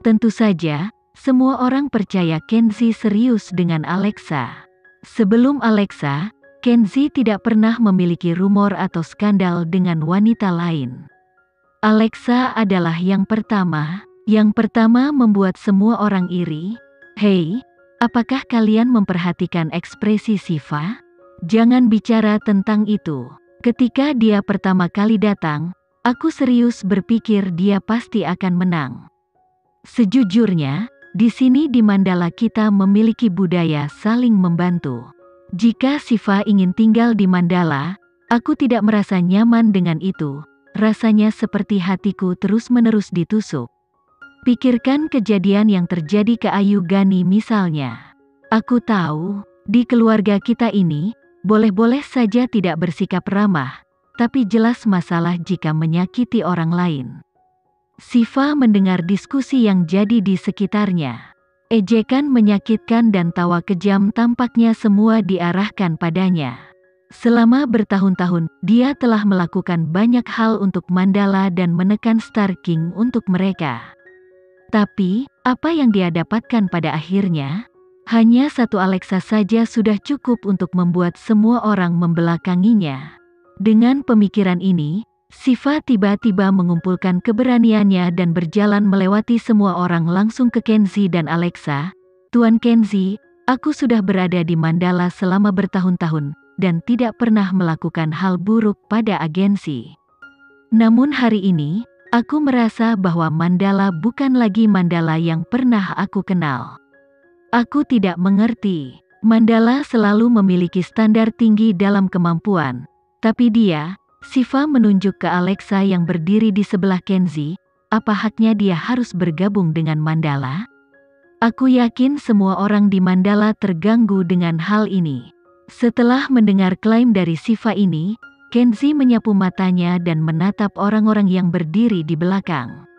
Tentu saja, semua orang percaya Kenzie serius dengan Alexa. Sebelum Alexa, Kenzie tidak pernah memiliki rumor atau skandal dengan wanita lain. Alexa adalah yang pertama membuat semua orang iri. Hei, apakah kalian memperhatikan ekspresi Shiva? Jangan bicara tentang itu. Ketika dia pertama kali datang, aku serius berpikir dia pasti akan menang. Sejujurnya, di sini di Mandala kita memiliki budaya saling membantu. Jika Shiva ingin tinggal di Mandala, aku tidak merasa nyaman dengan itu. Rasanya seperti hatiku terus-menerus ditusuk. Pikirkan kejadian yang terjadi ke Ayu Gani misalnya. Aku tahu, di keluarga kita ini, boleh-boleh saja tidak bersikap ramah, tapi jelas masalah jika menyakiti orang lain. Shiva mendengar diskusi yang jadi di sekitarnya. Ejekan menyakitkan dan tawa kejam tampaknya semua diarahkan padanya. Selama bertahun-tahun, dia telah melakukan banyak hal untuk Mandala dan menekan Star King untuk mereka. Tapi, apa yang dia dapatkan pada akhirnya? Hanya satu Alexa saja sudah cukup untuk membuat semua orang membelakanginya. Dengan pemikiran ini, Shiva tiba-tiba mengumpulkan keberaniannya dan berjalan melewati semua orang langsung ke Kenzie dan Alexa. Tuan Kenzie, aku sudah berada di Mandala selama bertahun-tahun, dan tidak pernah melakukan hal buruk pada agensi. Namun hari ini, aku merasa bahwa Mandala bukan lagi Mandala yang pernah aku kenal. Aku tidak mengerti. Mandala selalu memiliki standar tinggi dalam kemampuan. Tapi dia, Shiva menunjuk ke Alexa yang berdiri di sebelah Kenzie, apa haknya dia harus bergabung dengan Mandala? Aku yakin semua orang di Mandala terganggu dengan hal ini. Setelah mendengar klaim dari Shiva ini, Kenzie menyapu matanya dan menatap orang-orang yang berdiri di belakang.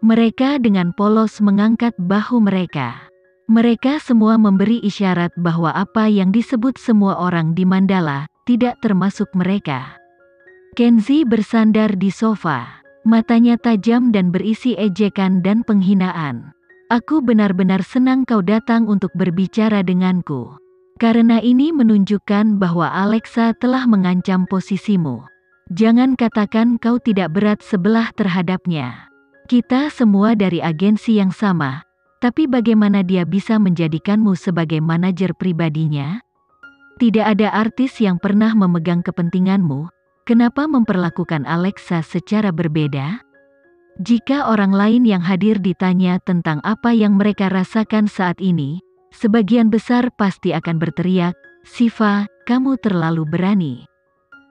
Mereka dengan polos mengangkat bahu mereka. Mereka semua memberi isyarat bahwa apa yang disebut semua orang di Mandala tidak termasuk mereka. Kenzie bersandar di sofa, matanya tajam dan berisi ejekan dan penghinaan. Aku benar-benar senang kau datang untuk berbicara denganku. Karena ini menunjukkan bahwa Alexa telah mengancam posisimu. Jangan katakan kau tidak berat sebelah terhadapnya. Kita semua dari agensi yang sama, tapi bagaimana dia bisa menjadikanmu sebagai manajer pribadinya? Tidak ada artis yang pernah memegang kepentinganmu, kenapa memperlakukan Alexa secara berbeda? Jika orang lain yang hadir ditanya tentang apa yang mereka rasakan saat ini, sebagian besar pasti akan berteriak, "Shiva, kamu terlalu berani."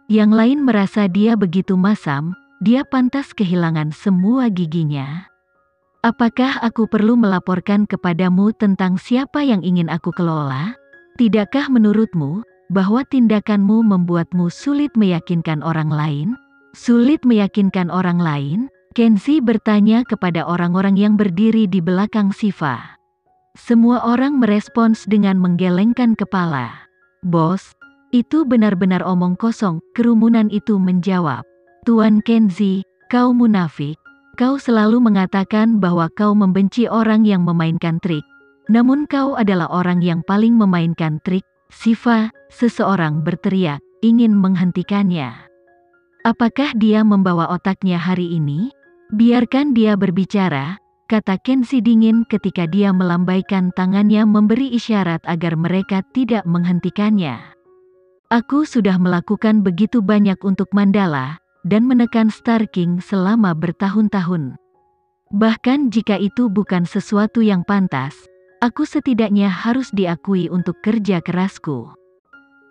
Yang lain merasa dia begitu masam, dia pantas kehilangan semua giginya. Apakah aku perlu melaporkan kepadamu tentang siapa yang ingin aku kelola? Tidakkah menurutmu, bahwa tindakanmu membuatmu sulit meyakinkan orang lain? Sulit meyakinkan orang lain? Kenzie bertanya kepada orang-orang yang berdiri di belakang Shiva. Semua orang merespons dengan menggelengkan kepala. "Bos, itu benar-benar omong kosong," kerumunan itu menjawab. "Tuan Kenzie, kau munafik. Kau selalu mengatakan bahwa kau membenci orang yang memainkan trik. Namun kau adalah orang yang paling memainkan trik, Shiva," seseorang berteriak, ingin menghentikannya. "Apakah dia membawa otaknya hari ini? Biarkan dia berbicara," kata Kenzie dingin ketika dia melambaikan tangannya memberi isyarat agar mereka tidak menghentikannya. "Aku sudah melakukan begitu banyak untuk Mandala, dan menekan Star King selama bertahun-tahun. Bahkan jika itu bukan sesuatu yang pantas, aku setidaknya harus diakui untuk kerja kerasku.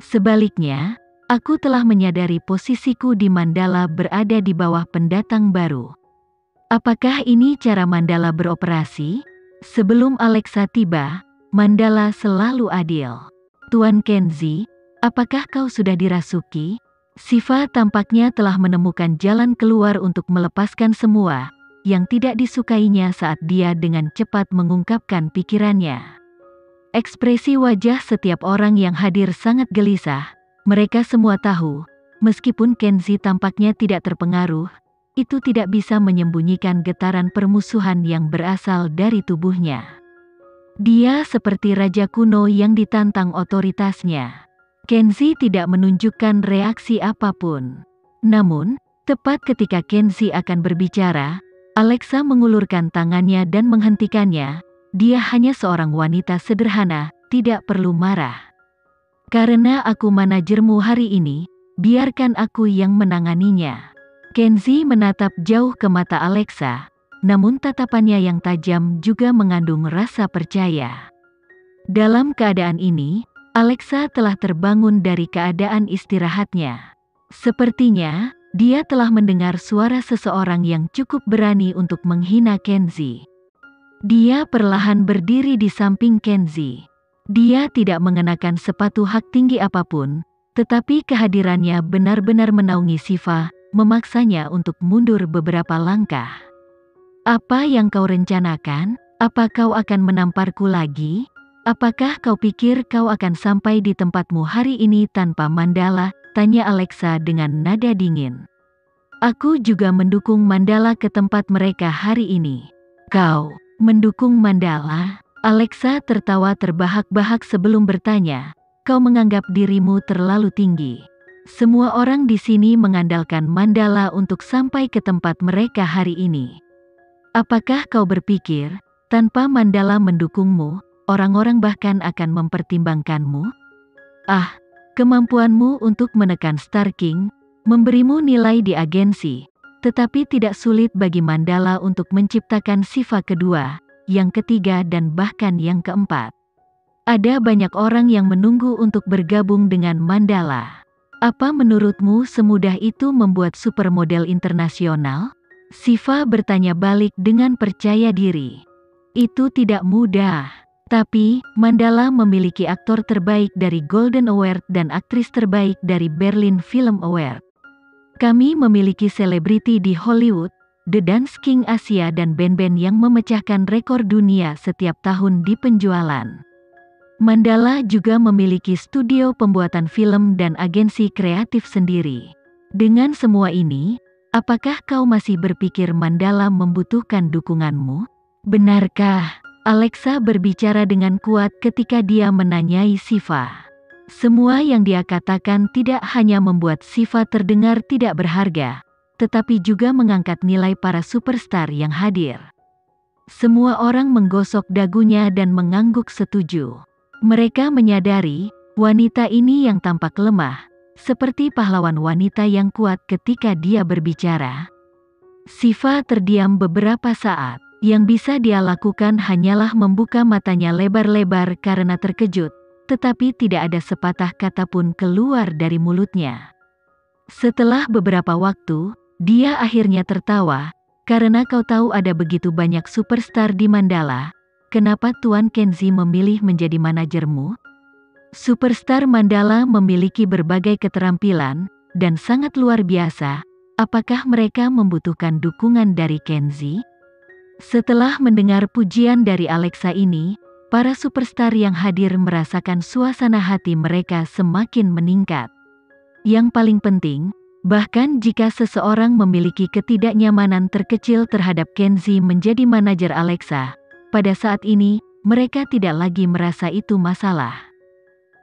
Sebaliknya, aku telah menyadari posisiku di Mandala berada di bawah pendatang baru. Apakah ini cara Mandala beroperasi? Sebelum Alexa tiba, Mandala selalu adil. Tuan Kenzie, apakah kau sudah dirasuki?" Shiva tampaknya telah menemukan jalan keluar untuk melepaskan semua yang tidak disukainya saat dia dengan cepat mengungkapkan pikirannya. Ekspresi wajah setiap orang yang hadir sangat gelisah. Mereka semua tahu, meskipun Kenzie tampaknya tidak terpengaruh, itu tidak bisa menyembunyikan getaran permusuhan yang berasal dari tubuhnya. Dia seperti raja kuno yang ditantang otoritasnya. Kenzi tidak menunjukkan reaksi apapun. Namun, tepat ketika Kenzi akan berbicara, Alexa mengulurkan tangannya dan menghentikannya. Dia hanya seorang wanita sederhana, tidak perlu marah. Karena aku manajermu hari ini, biarkan aku yang menanganinya. Kenzi menatap jauh ke mata Alexa, namun tatapannya yang tajam juga mengandung rasa percaya. Dalam keadaan ini, Alexa telah terbangun dari keadaan istirahatnya. Sepertinya, dia telah mendengar suara seseorang yang cukup berani untuk menghina Kenzi. Dia perlahan berdiri di samping Kenzi. Dia tidak mengenakan sepatu hak tinggi apapun, tetapi kehadirannya benar-benar menaungi Shiva, memaksanya untuk mundur beberapa langkah. Apa yang kau rencanakan? Apa kau akan menamparku lagi? Apakah kau pikir kau akan sampai di tempatmu hari ini tanpa Mandala? Tanya Alexa dengan nada dingin. Aku juga mendukung Mandala ke tempat mereka hari ini. Kau mendukung Mandala? Alexa tertawa terbahak-bahak sebelum bertanya, kau menganggap dirimu terlalu tinggi. Semua orang di sini mengandalkan Mandala untuk sampai ke tempat mereka hari ini. Apakah kau berpikir, tanpa Mandala mendukungmu, orang-orang bahkan akan mempertimbangkanmu? Kemampuanmu untuk menekan Star King, memberimu nilai di agensi, tetapi tidak sulit bagi Mandala untuk menciptakan Shiva kedua, yang ketiga dan bahkan yang keempat. Ada banyak orang yang menunggu untuk bergabung dengan Mandala. Apa menurutmu semudah itu membuat supermodel internasional? Shiva bertanya balik dengan percaya diri. Itu tidak mudah. Tapi, Mandala memiliki aktor terbaik dari Golden Award dan aktris terbaik dari Berlin Film Award. Kami memiliki selebriti di Hollywood, The Dance King Asia dan band-band yang memecahkan rekor dunia setiap tahun di penjualan. Mandala juga memiliki studio pembuatan film dan agensi kreatif sendiri. Dengan semua ini, apakah kau masih berpikir Mandala membutuhkan dukunganmu? Benarkah? Alexa berbicara dengan kuat ketika dia menanyai Shiva. Semua yang dia katakan tidak hanya membuat Shiva terdengar tidak berharga, tetapi juga mengangkat nilai para superstar yang hadir. Semua orang menggosok dagunya dan mengangguk setuju. Mereka menyadari, wanita ini yang tampak lemah, seperti pahlawan wanita yang kuat ketika dia berbicara. Shiva terdiam beberapa saat. Yang bisa dia lakukan hanyalah membuka matanya lebar-lebar karena terkejut, tetapi tidak ada sepatah kata pun keluar dari mulutnya. Setelah beberapa waktu, dia akhirnya tertawa, karena kau tahu ada begitu banyak superstar di Mandala. Kenapa Tuan Kenzi memilih menjadi manajermu? Superstar Mandala memiliki berbagai keterampilan, dan sangat luar biasa. Apakah mereka membutuhkan dukungan dari Kenzi? Setelah mendengar pujian dari Alexa ini, para superstar yang hadir merasakan suasana hati mereka semakin meningkat. Yang paling penting, bahkan jika seseorang memiliki ketidaknyamanan terkecil terhadap Kenzi menjadi manajer Alexa, pada saat ini, mereka tidak lagi merasa itu masalah.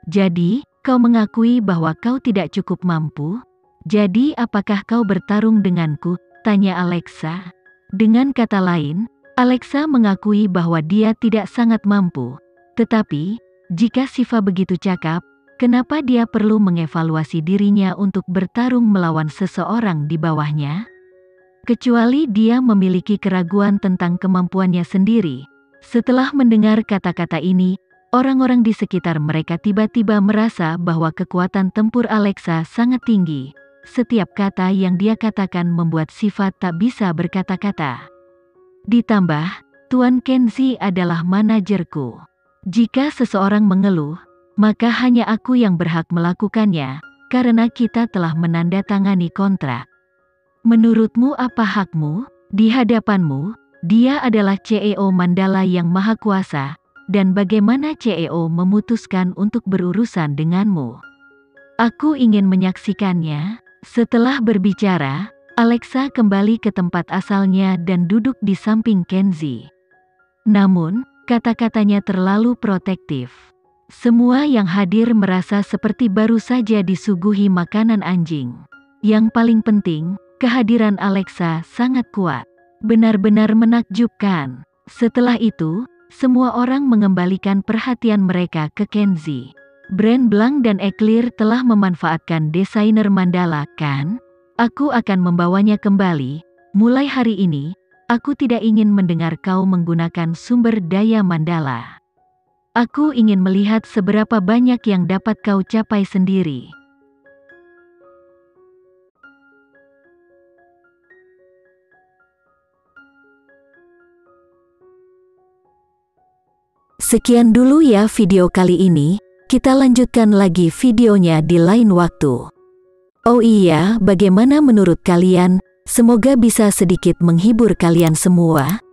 Jadi, kau mengakui bahwa kau tidak cukup mampu? Jadi apakah kau bertarung denganku? Tanya Alexa. Dengan kata lain, Alexa mengakui bahwa dia tidak sangat mampu. Tetapi, jika Shiva begitu cakap, kenapa dia perlu mengevaluasi dirinya untuk bertarung melawan seseorang di bawahnya? Kecuali dia memiliki keraguan tentang kemampuannya sendiri. Setelah mendengar kata-kata ini, orang-orang di sekitar mereka tiba-tiba merasa bahwa kekuatan tempur Alexa sangat tinggi. Setiap kata yang dia katakan membuat Shiva tak bisa berkata-kata. Ditambah, Tuan Kenzi adalah manajerku. Jika seseorang mengeluh, maka hanya aku yang berhak melakukannya, karena kita telah menandatangani kontrak. Menurutmu apa hakmu? Di hadapanmu, dia adalah CEO Mandala yang maha kuasa, dan bagaimana CEO memutuskan untuk berurusan denganmu? Aku ingin menyaksikannya. Setelah berbicara, Alexa kembali ke tempat asalnya dan duduk di samping Kenzie. Namun, kata-katanya terlalu protektif. Semua yang hadir merasa seperti baru saja disuguhi makanan anjing. Yang paling penting, kehadiran Alexa sangat kuat. Benar-benar menakjubkan. Setelah itu, semua orang mengembalikan perhatian mereka ke Kenzie. Brand Blanc dan Eclair telah memanfaatkan desainer mandala, kan? Aku akan membawanya kembali. Mulai hari ini, aku tidak ingin mendengar kau menggunakan sumber daya mandala. Aku ingin melihat seberapa banyak yang dapat kau capai sendiri. Sekian dulu ya video kali ini, kita lanjutkan lagi videonya di lain waktu. Oh iya, bagaimana menurut kalian? Semoga bisa sedikit menghibur kalian semua.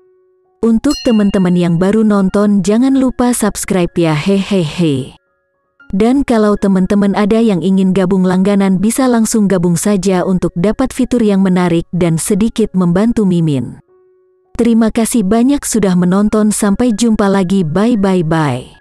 Untuk teman-teman yang baru nonton, jangan lupa subscribe ya, hehehe. Dan kalau teman-teman ada yang ingin gabung langganan, bisa langsung gabung saja untuk dapat fitur yang menarik dan sedikit membantu Mimin. Terima kasih banyak sudah menonton, sampai jumpa lagi, bye bye bye.